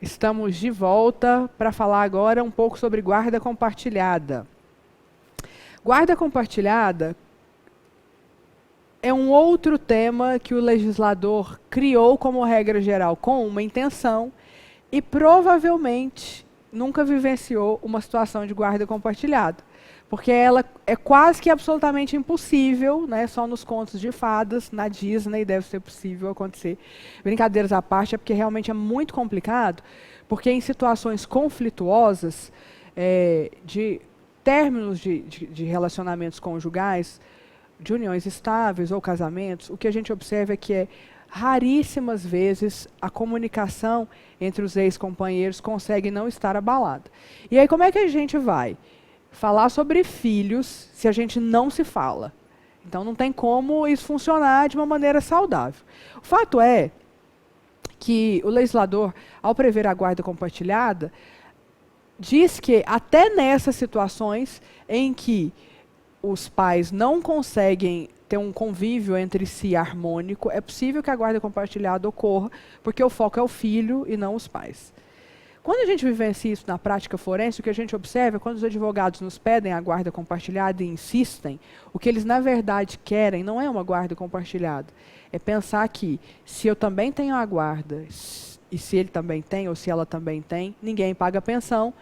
Estamos de volta para falar agora um pouco sobre guarda compartilhada. Guarda compartilhada é um outro tema que o legislador criou como regra geral com uma intenção e provavelmente nunca vivenciou uma situação de guarda compartilhada. Porque ela é quase que absolutamente impossível, né? Só nos contos de fadas, na Disney deve ser possível acontecer. Brincadeiras à parte, é porque realmente é muito complicado, porque em situações conflituosas, de términos de relacionamentos conjugais, de uniões estáveis ou casamentos, o que a gente observa é que raríssimas vezes a comunicação entre os ex-companheiros consegue não estar abalada. E aí como é que a gente vai falar sobre filhos se a gente não se fala? Então não tem como isso funcionar de uma maneira saudável. O fato é que o legislador, ao prever a guarda compartilhada, diz que até nessas situações em que os pais não conseguem ter um convívio entre si harmônico, é possível que a guarda compartilhada ocorra, porque o foco é o filho e não os pais. Quando a gente vivencia isso na prática forense, o que a gente observa é quando os advogados nos pedem a guarda compartilhada e insistem, o que eles na verdade querem não é uma guarda compartilhada, é pensar que se eu também tenho a guarda, e se ele também tem, ou se ela também tem, ninguém paga pensão.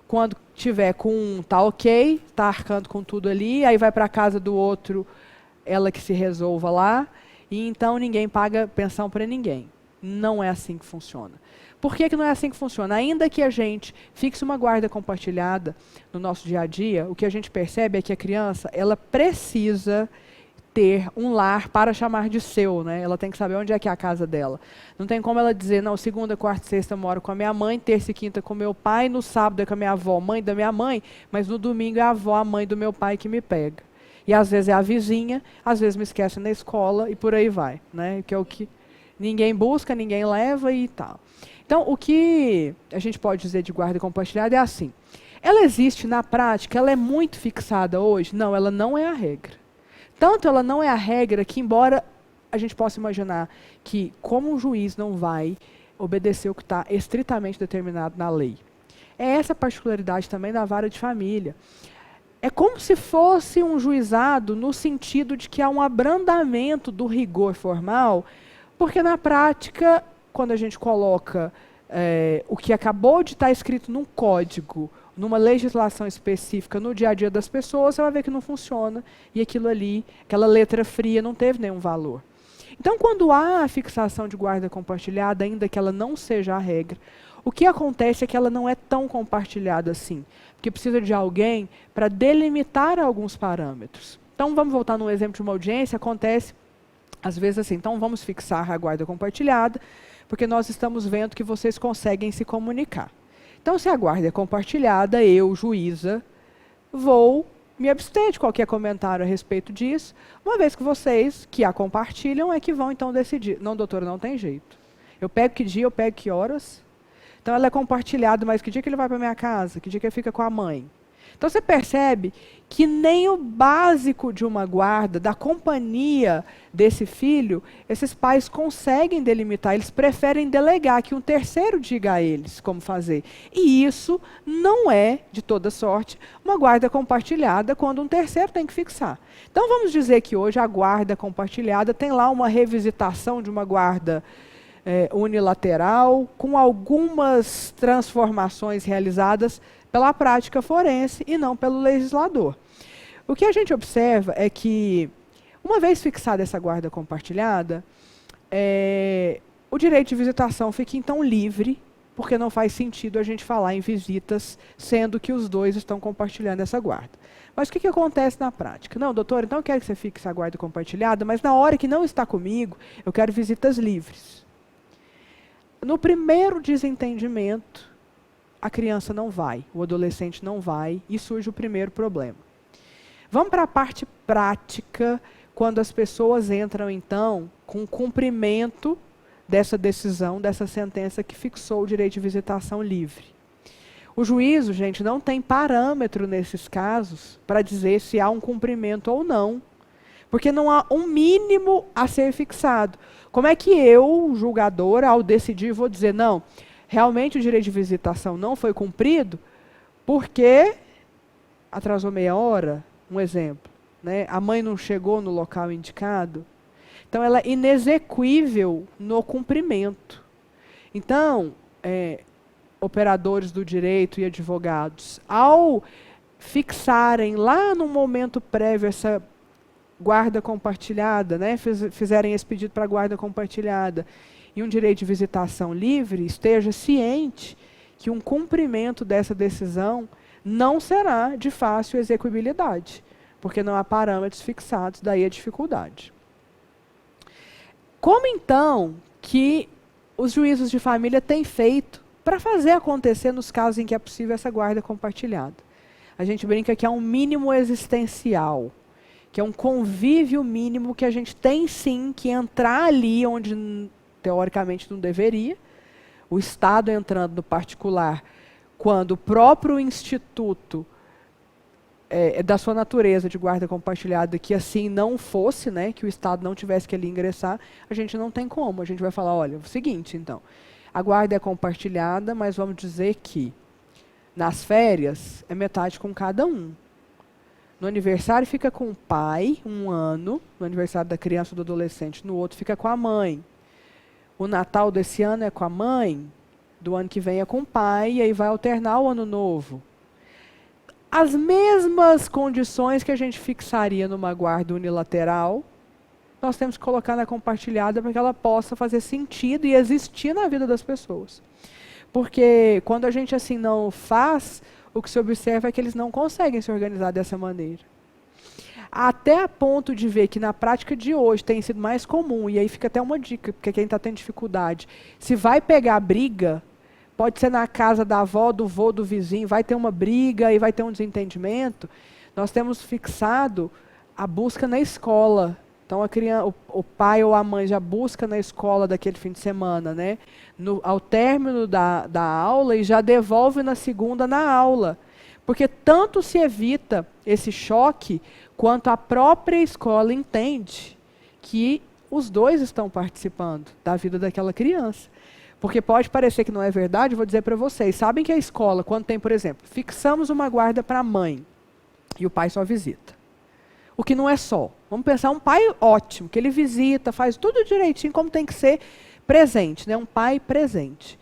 Quando tiver com tá ok, tá arcando com tudo ali, aí vai para a casa do outro, ela que se resolva lá, e então ninguém paga pensão para ninguém. Não é assim que funciona. Por que não é assim que funciona? Ainda que a gente fixe uma guarda compartilhada no nosso dia a dia, o que a gente percebe é que a criança, ela precisa ter um lar para chamar de seu, né? Ela tem que saber onde é que é a casa dela. Não tem como ela dizer, não, segunda, quarta e sexta eu moro com a minha mãe, terça e quinta com meu pai, no sábado é com a minha avó, mãe da minha mãe, mas no domingo é a avó, a mãe do meu pai que me pega. E às vezes é a vizinha, às vezes me esquece na escola e por aí vai, né? Que é o que ninguém busca, ninguém leva e tal. Então, o que a gente pode dizer de guarda compartilhada é assim. Ela existe na prática, ela é muito fixada hoje? Não, ela não é a regra. Tanto ela não é a regra que, embora a gente possa imaginar que, como um juiz não vai obedecer o que está estritamente determinado na lei. É essa particularidade também da vara de família. É como se fosse um juizado no sentido de que há um abrandamento do rigor formal, porque na prática, quando a gente coloca o que acabou de estar escrito num código, numa legislação específica no dia a dia das pessoas, você vai ver que não funciona, e aquilo ali, aquela letra fria, não teve nenhum valor. Então, quando há a fixação de guarda compartilhada, ainda que ela não seja a regra, o que acontece é que ela não é tão compartilhada assim, porque precisa de alguém para delimitar alguns parâmetros. Então, vamos voltar num exemplo de uma audiência, acontece às vezes assim, então vamos fixar a guarda compartilhada, porque nós estamos vendo que vocês conseguem se comunicar. Então, se a guarda é compartilhada, eu, juíza, vou me abster de qualquer comentário a respeito disso, uma vez que vocês, que a compartilham, é que vão então decidir. Não, doutora, não tem jeito. Eu pego que dia, eu pego que horas. Então, ela é compartilhada, mas que dia que ele vai para a minha casa? Que dia que ele fica com a mãe? Então, você percebe que nem o básico de uma guarda, da companhia desse filho, esses pais conseguem delimitar, eles preferem delegar, que um terceiro diga a eles como fazer. E isso não é, de toda sorte, uma guarda compartilhada quando um terceiro tem que fixar. Então, vamos dizer que hoje a guarda compartilhada tem lá uma revisitação de uma guarda unilateral, com algumas transformações realizadas pela prática forense e não pelo legislador. O que a gente observa é que, uma vez fixada essa guarda compartilhada, o direito de visitação fica então livre, porque não faz sentido a gente falar em visitas, sendo que os dois estão compartilhando essa guarda. Mas o que acontece na prática? Não, doutor, então eu quero que você fixe a guarda compartilhada, mas na hora que não está comigo, eu quero visitas livres. No primeiro desentendimento, a criança não vai, o adolescente não vai, e surge o primeiro problema. Vamos para a parte prática, quando as pessoas entram, então, com o cumprimento dessa decisão, dessa sentença que fixou o direito de visitação livre. O juízo, gente, não tem parâmetro nesses casos para dizer se há um cumprimento ou não, porque não há um mínimo a ser fixado. Como é que eu, julgadora, ao decidir, vou dizer, não, realmente o direito de visitação não foi cumprido porque atrasou meia hora, um exemplo, né? A mãe não chegou no local indicado. Então, ela é inexequível no cumprimento. Então, operadores do direito e advogados, ao fixarem lá no momento prévio essa guarda compartilhada, né, fizerem esse pedido para guarda compartilhada e um direito de visitação livre, esteja ciente que um cumprimento dessa decisão não será de fácil execuibilidade, porque não há parâmetros fixados, daí a dificuldade. Como então que os juízos de família têm feito para fazer acontecer nos casos em que é possível essa guarda compartilhada? A gente brinca que é um mínimo existencial, que é um convívio mínimo que a gente tem sim que entrar ali onde teoricamente não deveria, o Estado entrando no particular, quando o próprio instituto da sua natureza de guarda compartilhada, que assim não fosse, né, que o Estado não tivesse que ali ingressar, a gente não tem como. A gente vai falar, olha, o seguinte, então, a guarda é compartilhada, mas vamos dizer que nas férias é metade com cada um. No aniversário fica com o pai, 1 ano, no aniversário da criança ou do adolescente, no outro fica com a mãe. O Natal desse ano é com a mãe, do ano que vem é com o pai, e aí vai alternar o ano novo. As mesmas condições que a gente fixaria numa guarda unilateral, nós temos que colocar na compartilhada para que ela possa fazer sentido e existir na vida das pessoas. Porque quando a gente assim não faz, o que se observa é que eles não conseguem se organizar dessa maneira. Até a ponto de ver que na prática de hoje tem sido mais comum, e aí fica até uma dica, porque quem está tendo dificuldade, se vai pegar briga, pode ser na casa da avó, do vô, do vizinho, vai ter uma briga e vai ter um desentendimento. Nós temos fixado a busca na escola. Então, a criança, o pai ou a mãe já busca na escola daquele fim de semana, né? Ao término da aula, e já devolve na segunda na aula. Porque tanto se evita esse choque, quanto a própria escola entende que os dois estão participando da vida daquela criança. Porque pode parecer que não é verdade, vou dizer para vocês. Sabem que a escola, quando tem, por exemplo, fixamos uma guarda para a mãe e o pai só visita. O que não é só. Vamos pensar um pai ótimo, que ele visita, faz tudo direitinho, como tem que ser presente, né? Um pai presente.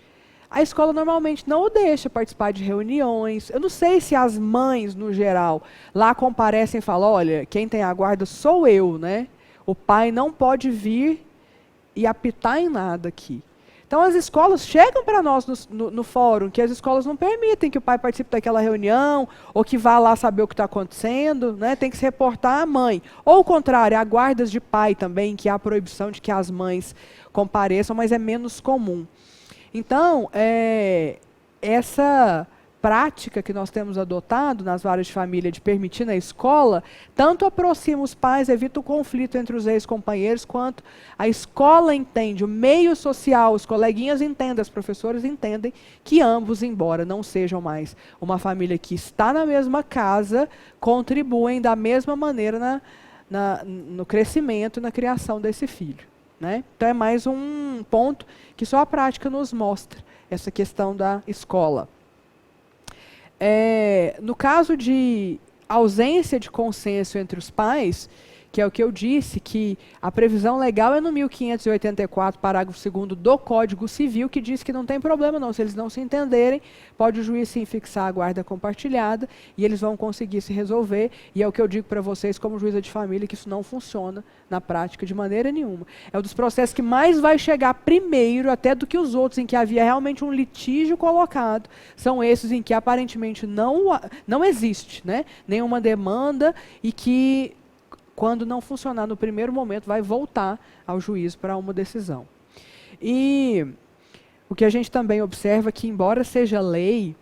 A escola normalmente não o deixa participar de reuniões. Eu não sei se as mães, no geral, lá comparecem e falam, olha, quem tem a guarda sou eu, né? O pai não pode vir e apitar em nada aqui. Então, as escolas chegam para nós no fórum, que as escolas não permitem que o pai participe daquela reunião, ou que vá lá saber o que está acontecendo, né? Tem que se reportar à mãe. Ou o contrário, há guardas de pai também, que há proibição de que as mães compareçam, mas é menos comum. Então, essa prática que nós temos adotado nas varas de família de permitir na escola, tanto aproxima os pais, evita o conflito entre os ex-companheiros, quanto a escola entende, o meio social, os coleguinhas entendem, as professoras entendem que ambos, embora não sejam mais uma família que está na mesma casa, contribuem da mesma maneira no crescimento e na criação desse filho, né? Então é mais um ponto que só a prática nos mostra, essa questão da escola. No caso de ausência de consenso entre os pais, que é o que eu disse, que a previsão legal é no 1584, parágrafo 2º do Código Civil, que diz que não tem problema não, se eles não se entenderem, pode o juiz sim fixar a guarda compartilhada e eles vão conseguir se resolver, e é o que eu digo para vocês como juíza de família, que isso não funciona na prática de maneira nenhuma. É um dos processos que mais vai chegar primeiro, até do que os outros, em que havia realmente um litígio colocado, são esses em que aparentemente não existe, né, nenhuma demanda e que quando não funcionar no primeiro momento, vai voltar ao juízo para uma decisão. E o que a gente também observa é que, embora seja lei,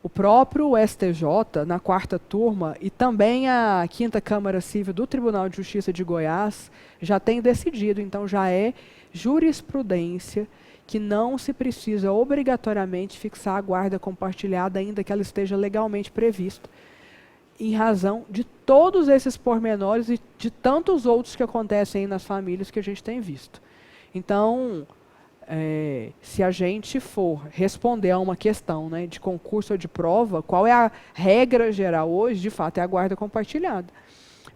o próprio STJ, na 4ª turma, e também a 5ª Câmara Civil do Tribunal de Justiça de Goiás, já tem decidido, então já é jurisprudência, que não se precisa obrigatoriamente fixar a guarda compartilhada, ainda que ela esteja legalmente prevista, em razão de todos esses pormenores e de tantos outros que acontecem aí nas famílias que a gente tem visto. Então, se a gente for responder a uma questão, né, de concurso ou de prova, qual é a regra geral hoje? De fato, é a guarda compartilhada.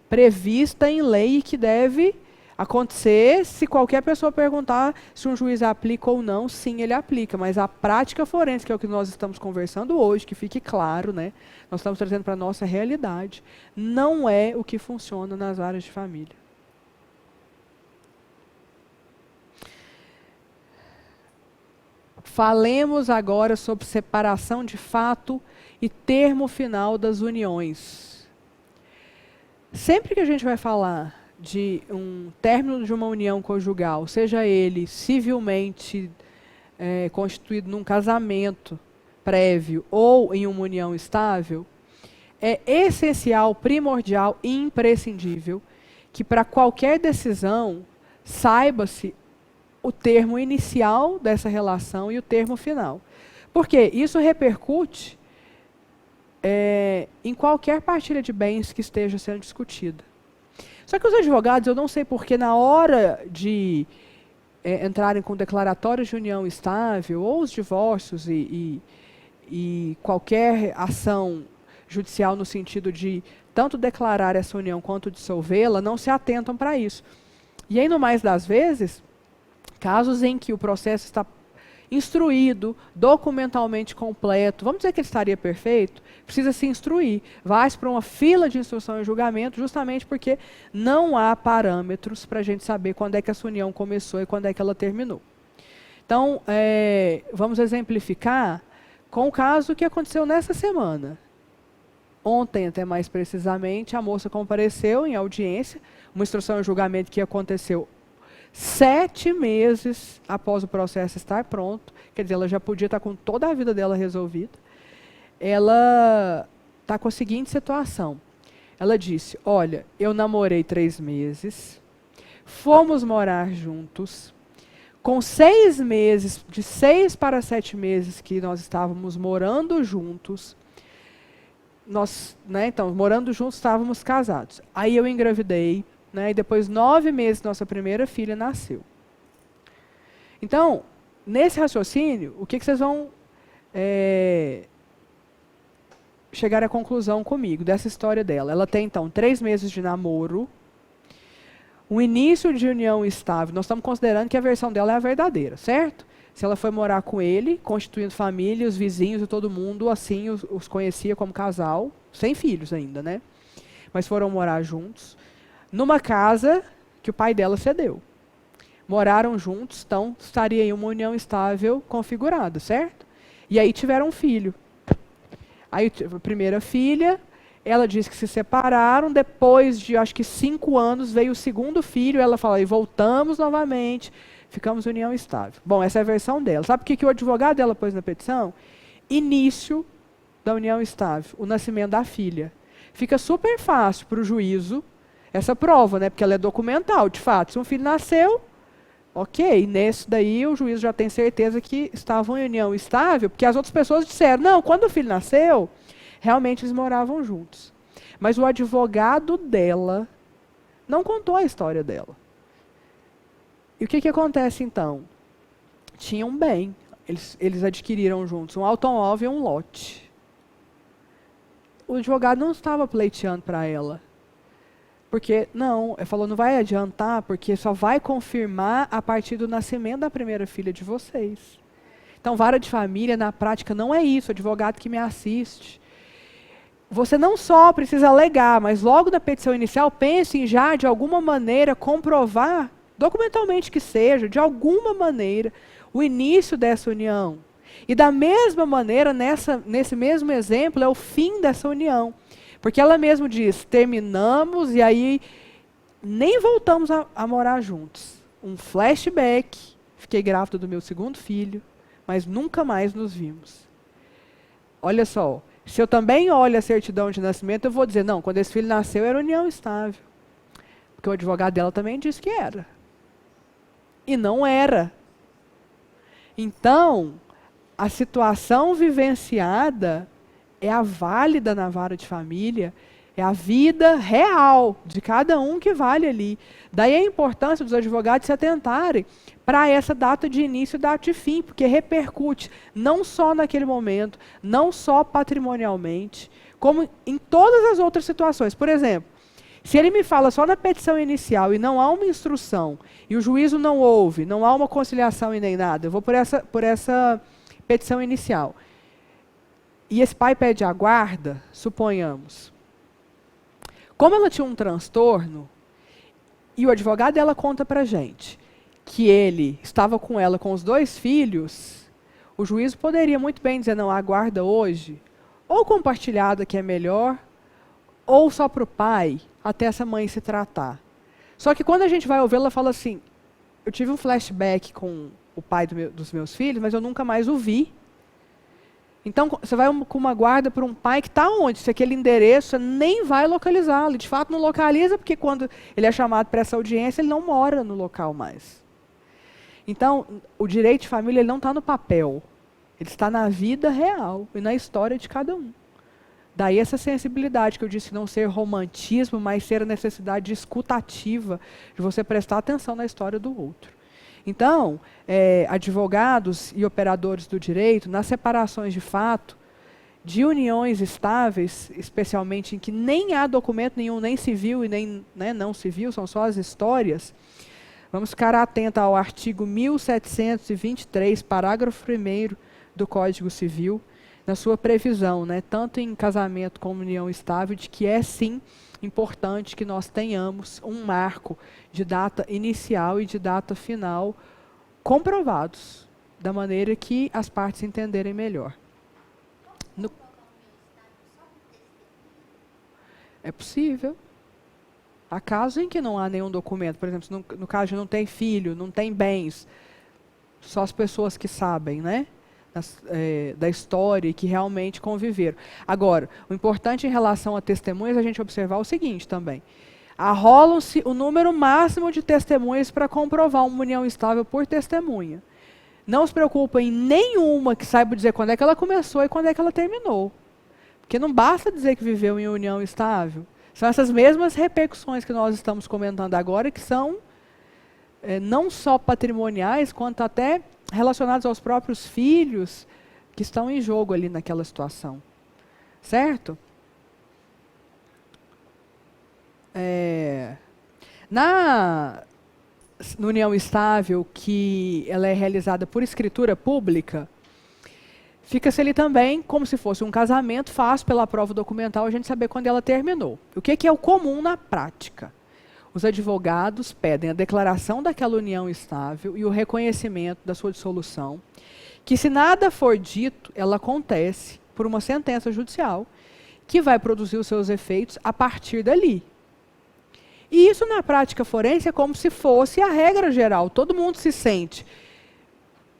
Prevista em lei que deve acontecer se qualquer pessoa perguntar se um juiz aplica ou não, sim, ele aplica. Mas a prática forense, que é o que nós estamos conversando hoje, que fique claro, né, nós estamos trazendo para a nossa realidade, não é o que funciona nas áreas de família. Falemos agora sobre separação de fato e termo final das uniões. Sempre que a gente vai falar de um término de uma união conjugal, seja ele civilmente constituído num casamento prévio ou em uma união estável, é essencial, primordial e imprescindível que para qualquer decisão saiba-se o termo inicial dessa relação e o termo final. Porque isso repercute em qualquer partilha de bens que esteja sendo discutida. Só que os advogados, eu não sei porque na hora de entrarem com declaratórios de união estável, ou os divórcios e qualquer ação judicial no sentido de tanto declarar essa união quanto dissolvê-la, não se atentam para isso. E aí, no mais das vezes, casos em que o processo está instruído, documentalmente completo, vamos dizer que ele estaria perfeito, precisa se instruir. Vai-se para uma fila de instrução e julgamento, justamente porque não há parâmetros para a gente saber quando é que essa união começou e quando é que ela terminou. Então, vamos exemplificar com o caso que aconteceu nessa semana. Ontem, até mais precisamente, a moça compareceu em audiência, uma instrução e julgamento que aconteceu 7 meses após o processo estar pronto, quer dizer, ela já podia estar com toda a vida dela resolvida. Ela está com a seguinte situação. Ela disse, olha, eu namorei 3 meses, fomos morar juntos, com 6 meses, de 6 para 7 meses que nós estávamos morando juntos, então, morando juntos, estávamos casados. Aí eu engravidei, e depois 9 meses nossa primeira filha nasceu. Então, nesse raciocínio, o que vocês vão chegar à conclusão comigo dessa história dela? Ela tem, então, 3 meses de namoro, um início de união estável. Nós estamos considerando que a versão dela é a verdadeira, certo? Se ela foi morar com ele, constituindo família, os vizinhos e todo mundo, assim, os conhecia como casal, sem filhos ainda, né? Mas foram morar juntos numa casa que o pai dela cedeu. Moraram juntos, então estaria aí uma união estável configurada, certo? E aí tiveram um filho. Aí a primeira filha, ela disse que se separaram, depois de acho que 5 anos veio o segundo filho, ela fala, e voltamos novamente, ficamos em união estável. Bom, essa é a versão dela. Sabe o que o advogado dela pôs na petição? Início da união estável, o nascimento da filha. Fica super fácil para o juízo essa prova, né? Porque ela é documental, de fato. Se um filho nasceu, ok, nesse daí o juiz já tem certeza que estavam em união estável, porque as outras pessoas disseram, não, quando o filho nasceu, realmente eles moravam juntos. Mas o advogado dela não contou a história dela. E o que acontece então? Tinha um bem, eles adquiriram juntos um automóvel e um lote. O advogado não estava pleiteando para ela. Porque, não, ele falou, não vai adiantar, porque só vai confirmar a partir do nascimento da primeira filha de vocês. Então, vara de família, na prática, não é isso, advogado que me assiste. Você não só precisa alegar, mas logo na petição inicial, pense em já, de alguma maneira, comprovar, documentalmente que seja, de alguma maneira, o início dessa união. E da mesma maneira, nesse mesmo exemplo, é o fim dessa união. Porque ela mesma diz, terminamos e aí nem voltamos a morar juntos. Um flashback, fiquei grávida do meu segundo filho, mas nunca mais nos vimos. Olha só, se eu também olho a certidão de nascimento, eu vou dizer, não, quando esse filho nasceu era união estável. Porque o advogado dela também disse que era. E não era. Então, a situação vivenciada é a válida na vara de família, É a vida real de cada um que vale ali. Daí a importância dos advogados se atentarem para essa data de início e data de fim, porque repercute não só naquele momento, não só patrimonialmente, como em todas as outras situações. Por exemplo, se ele me fala só na petição inicial e não há uma instrução, e o juízo não houve, não há uma conciliação e nem nada, eu vou por essa petição inicial. E esse pai pede a guarda, suponhamos. Como ela tinha um transtorno, e o advogado dela conta para a gente que ele estava com ela com os 2 filhos, o juízo poderia muito bem dizer, não, a guarda hoje, ou compartilhada, que é melhor, ou só para o pai, até essa mãe se tratar. Só que quando a gente vai ouvir, ela fala assim, eu tive um flashback com o pai dos meus filhos, mas eu nunca mais o vi. Então, você vai com uma guarda para um pai que está onde? Se aquele endereço, você nem vai localizá-lo. De fato, não localiza, porque quando ele é chamado para essa audiência, ele não mora no local mais. Então, o direito de família ele não está no papel. Ele está na vida real e na história de cada um. Daí essa sensibilidade que eu disse, não ser romantismo, mas ser a necessidade escutativa, de você prestar atenção na história do outro. Então, advogados e operadores do direito, nas separações de fato, de uniões estáveis, especialmente em que nem há documento nenhum, nem civil e nem não civil, são só as histórias, vamos ficar atentos ao artigo 1723, parágrafo 1º do Código Civil, na sua previsão, tanto em casamento como união estável, de que é sim importante que nós tenhamos um marco de data inicial e de data final comprovados, da maneira que as partes entenderem melhor. É possível. Há casos em que não há nenhum documento, por exemplo, no caso de não tem filho, não tem bens, só as pessoas que sabem, da história e que realmente conviveram. Agora, o importante em relação a testemunhas é a gente observar o seguinte também. Arrolam-se o número máximo de testemunhas para comprovar uma união estável por testemunha. Não se preocupa em nenhuma que saiba dizer quando é que ela começou e quando é que ela terminou. Porque não basta dizer que viveu em união estável. São essas mesmas repercussões que nós estamos comentando agora, que são não só patrimoniais, quanto até relacionados aos próprios filhos que estão em jogo ali naquela situação. Certo? Na união estável, que ela é realizada por escritura pública, fica-se ali também como se fosse um casamento, fácil pela prova documental a gente saber quando ela terminou. O que é o comum na prática? Os advogados pedem a declaração daquela união estável e o reconhecimento da sua dissolução, que se nada for dito, ela acontece por uma sentença judicial, que vai produzir os seus efeitos a partir dali. E isso na prática forense é como se fosse a regra geral. Todo mundo se sente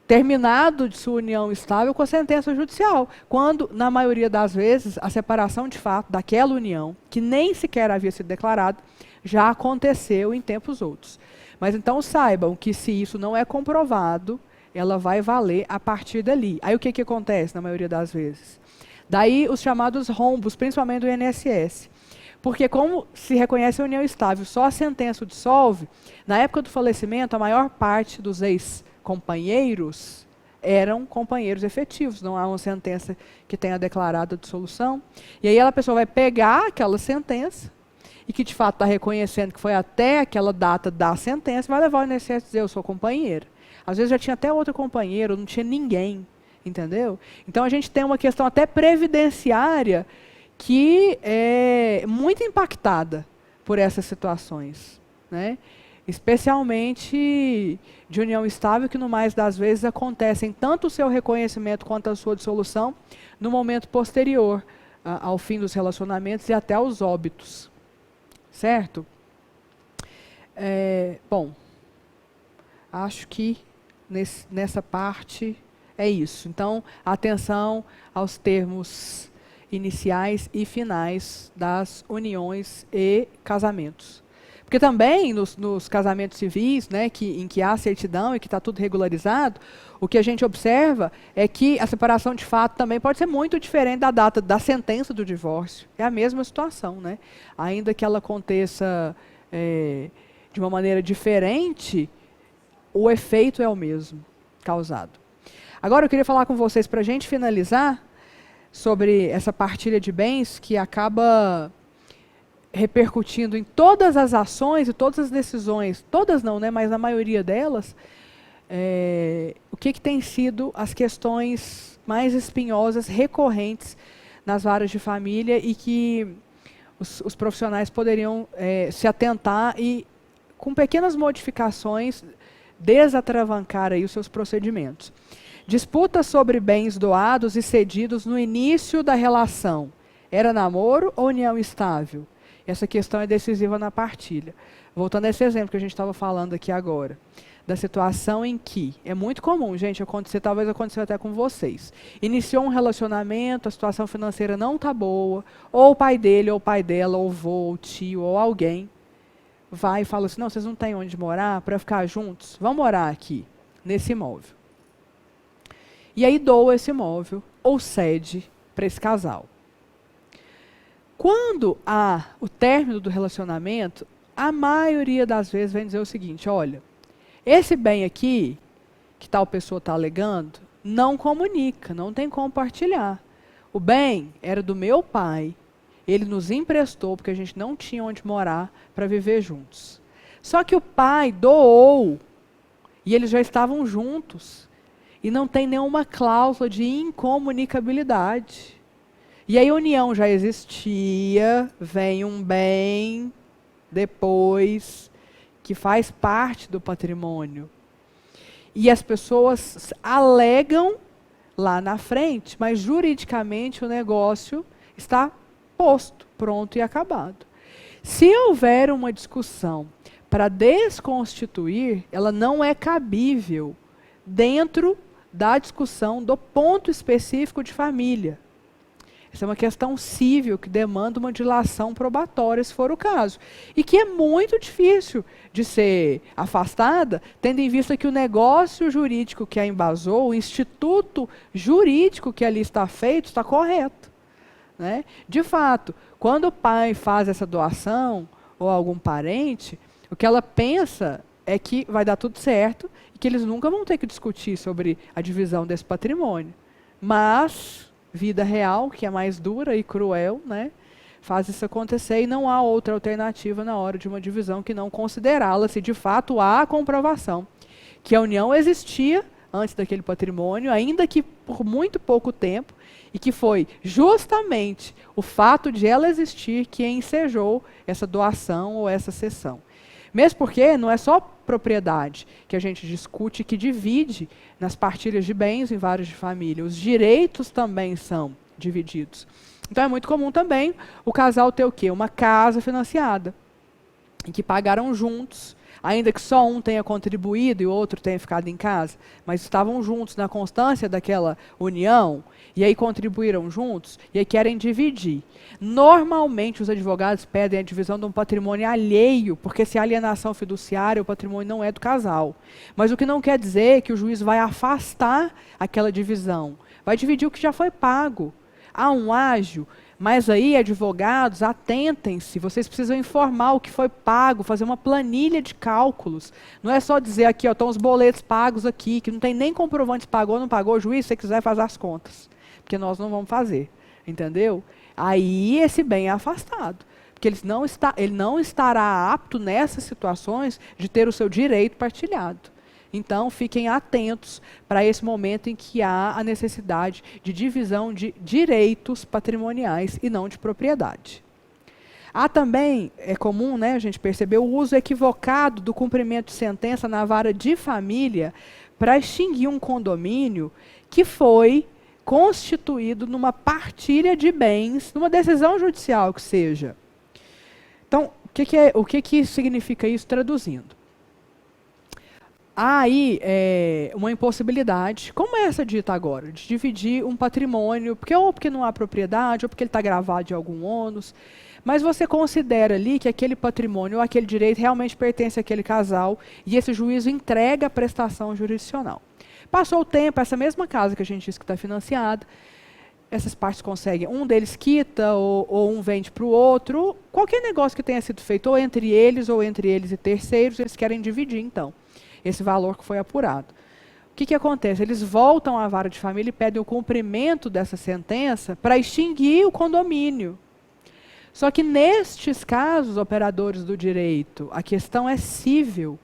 terminado de sua união estável com a sentença judicial, quando, na maioria das vezes, a separação de fato daquela união, que nem sequer havia sido declarada, já aconteceu em tempos outros. Mas então saibam que se isso não é comprovado, ela vai valer a partir dali. Aí o que acontece na maioria das vezes? Daí os chamados rombos, principalmente do INSS. Porque como se reconhece a união estável, só a sentença o dissolve, na época do falecimento, a maior parte dos ex-companheiros eram companheiros efetivos, não há uma sentença que tenha declarado a dissolução. E aí a pessoa vai pegar aquela sentença, e que de fato está reconhecendo que foi até aquela data da sentença, vai levar o INSS a dizer, eu sou companheira. Às vezes já tinha até outro companheiro, não tinha ninguém, entendeu? Então a gente tem uma questão até previdenciária que é muito impactada por essas situações, especialmente de união estável, que no mais das vezes acontecem tanto o seu reconhecimento quanto a sua dissolução no momento posterior ao fim dos relacionamentos e até aos óbitos. Certo? Bom, acho que nessa parte é isso. Então, atenção aos termos iniciais e finais das uniões e casamentos. Porque também nos casamentos civis, né, em que há certidão e que está tudo regularizado, o que a gente observa é que a separação de fato também pode ser muito diferente da data da sentença do divórcio. É a mesma situação, né? Ainda que ela aconteça de uma maneira diferente, o efeito é o mesmo causado. Agora eu queria falar com vocês, para a gente finalizar, sobre essa partilha de bens que acaba repercutindo em todas as ações e todas as decisões, todas não, né, mas na maioria delas, o que tem sido as questões mais espinhosas, recorrentes nas varas de família e que os profissionais poderiam se atentar e, com pequenas modificações, desatravancar aí os seus procedimentos. Disputa sobre bens doados e cedidos no início da relação. Era namoro ou união estável? Essa questão é decisiva na partilha. Voltando a esse exemplo que a gente estava falando aqui agora, da situação em que é muito comum, gente, acontecer, talvez aconteceu até com vocês. Iniciou um relacionamento, a situação financeira não está boa, ou o pai dele, ou o pai dela, ou o vô, ou o tio, ou alguém, vai e fala assim, não, vocês não têm onde morar para ficar juntos? Vão morar aqui, nesse imóvel. E aí doa esse imóvel, ou cede para esse casal. Quando há o término do relacionamento, a maioria das vezes vem dizer o seguinte, olha, esse bem aqui, que tal pessoa está alegando, não comunica, não tem como partilhar. O bem era do meu pai, ele nos emprestou porque a gente não tinha onde morar para viver juntos. Só que o pai doou, e eles já estavam juntos, e não tem nenhuma cláusula de incomunicabilidade. E aí a união já existia, vem um bem depois, que faz parte do patrimônio. E as pessoas alegam lá na frente, mas juridicamente o negócio está posto, pronto e acabado. Se houver uma discussão para desconstituir, ela não é cabível dentro da discussão do ponto específico de família. Essa é uma questão cível que demanda uma dilação probatória, se for o caso. E que é muito difícil de ser afastada, tendo em vista que o negócio jurídico que a embasou, o instituto jurídico que ali está feito, está correto. Né? De fato, quando o pai faz essa doação, ou algum parente, o que ela pensa é que vai dar tudo certo e que eles nunca vão ter que discutir sobre a divisão desse patrimônio. Mas vida real, que é mais dura e cruel, né, faz isso acontecer e não há outra alternativa na hora de uma divisão que não considerá-la se de fato há a comprovação que a união existia antes daquele patrimônio, ainda que por muito pouco tempo, e que foi justamente o fato de ela existir que ensejou essa doação ou essa cessão. Mesmo porque não é só propriedade que a gente discute, que divide nas partilhas de bens em vários de família. Os direitos também são divididos. Então é muito comum também o casal ter o quê? Uma casa financiada, em que pagaram juntos, ainda que só um tenha contribuído e o outro tenha ficado em casa, mas estavam juntos na constância daquela união, e aí contribuíram juntos, e aí querem dividir. Normalmente os advogados pedem a divisão de um patrimônio alheio, porque se há alienação fiduciária, o patrimônio não é do casal. Mas o que não quer dizer que o juiz vai afastar aquela divisão, vai dividir o que já foi pago. Há um ágio, mas aí, advogados, atentem-se, vocês precisam informar o que foi pago, fazer uma planilha de cálculos. Não é só dizer aqui, ó, estão os boletos pagos aqui, que não tem nem comprovante se pagou ou não pagou, juiz, se você quiser fazer as contas. Porque nós não vamos fazer, entendeu? Aí esse bem é afastado. Porque ele não estará apto nessas situações de ter o seu direito partilhado. Então, fiquem atentos para esse momento em que há a necessidade de divisão de direitos patrimoniais e não de propriedade. Há também, é comum, né, a gente perceber, o uso equivocado do cumprimento de sentença na vara de família para extinguir um condomínio que foi constituído numa partilha de bens, numa decisão judicial que seja. Então, o que significa isso traduzindo? Há aí uma impossibilidade, como é essa dita agora, de dividir um patrimônio, ou porque não há propriedade, ou porque ele está gravado de algum ônus, mas você considera ali que aquele patrimônio ou aquele direito realmente pertence àquele casal e esse juízo entrega a prestação jurisdicional. Passou o tempo, essa mesma casa que a gente disse que está financiada, essas partes conseguem, um deles quita ou um vende para o outro, qualquer negócio que tenha sido feito ou entre eles e terceiros, eles querem dividir então esse valor que foi apurado. O que acontece? Eles voltam à vara de família e pedem o cumprimento dessa sentença para extinguir o condomínio. Só que nestes casos, operadores do direito, a questão é civil.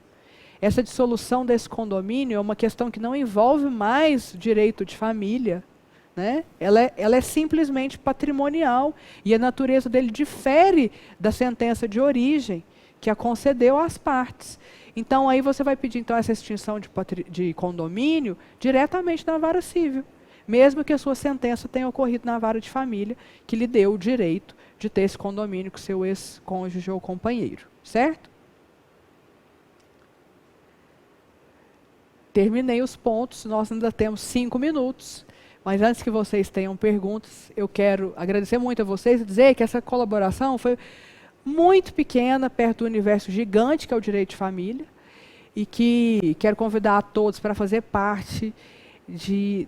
Essa dissolução desse condomínio é uma questão que não envolve mais direito de família, né? Ela é simplesmente patrimonial e a natureza dele difere da sentença de origem que a concedeu às partes. Então, aí você vai pedir então, essa extinção de condomínio diretamente na vara civil, mesmo que a sua sentença tenha ocorrido na vara de família, que lhe deu o direito de ter esse condomínio com seu ex-cônjuge ou companheiro, certo? Terminei os pontos, nós ainda temos 5 minutos. Mas antes que vocês tenham perguntas, eu quero agradecer muito a vocês e dizer que essa colaboração foi muito pequena, perto do universo gigante que é o direito de família, e que quero convidar a todos para fazer parte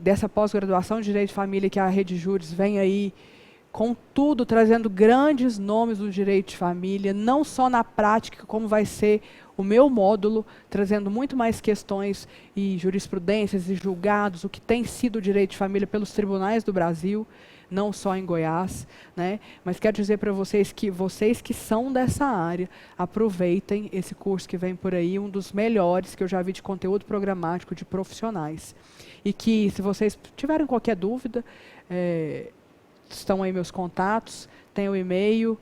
dessa pós-graduação de direito de família que a Rede Júris vem aí com tudo, trazendo grandes nomes do direito de família, não só na prática, como vai ser o meu módulo, trazendo muito mais questões e jurisprudências e julgados, o que tem sido o direito de família pelos tribunais do Brasil, não só em Goiás, né? Mas quero dizer para vocês que são dessa área, aproveitem esse curso que vem por aí, um dos melhores que eu já vi de conteúdo programático de profissionais. E que, se vocês tiverem qualquer dúvida, estão aí meus contatos, tem o e-mail,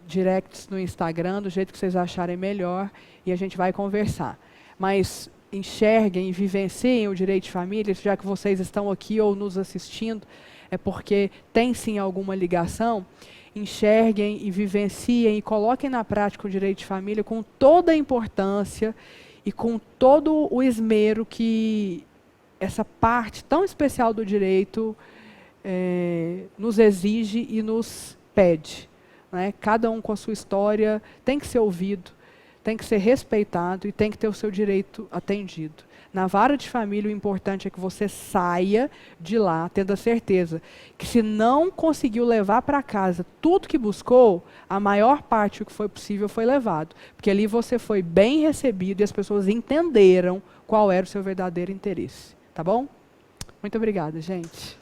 directs no Instagram, do jeito que vocês acharem melhor, e a gente vai conversar. Mas enxerguem e vivenciem o direito de família, já que vocês estão aqui ou nos assistindo, é porque tem sim alguma ligação. Enxerguem e vivenciem e coloquem na prática o direito de família com toda a importância e com todo o esmero que essa parte tão especial do direito nos exige e nos pede, né? Cada um com a sua história tem que ser ouvido, tem que ser respeitado e tem que ter o seu direito atendido. Na vara de família, o importante é que você saia de lá tendo a certeza que, se não conseguiu levar para casa tudo que buscou, a maior parte do que foi possível foi levado. Porque ali você foi bem recebido e as pessoas entenderam qual era o seu verdadeiro interesse. Tá bom? Muito obrigada, gente.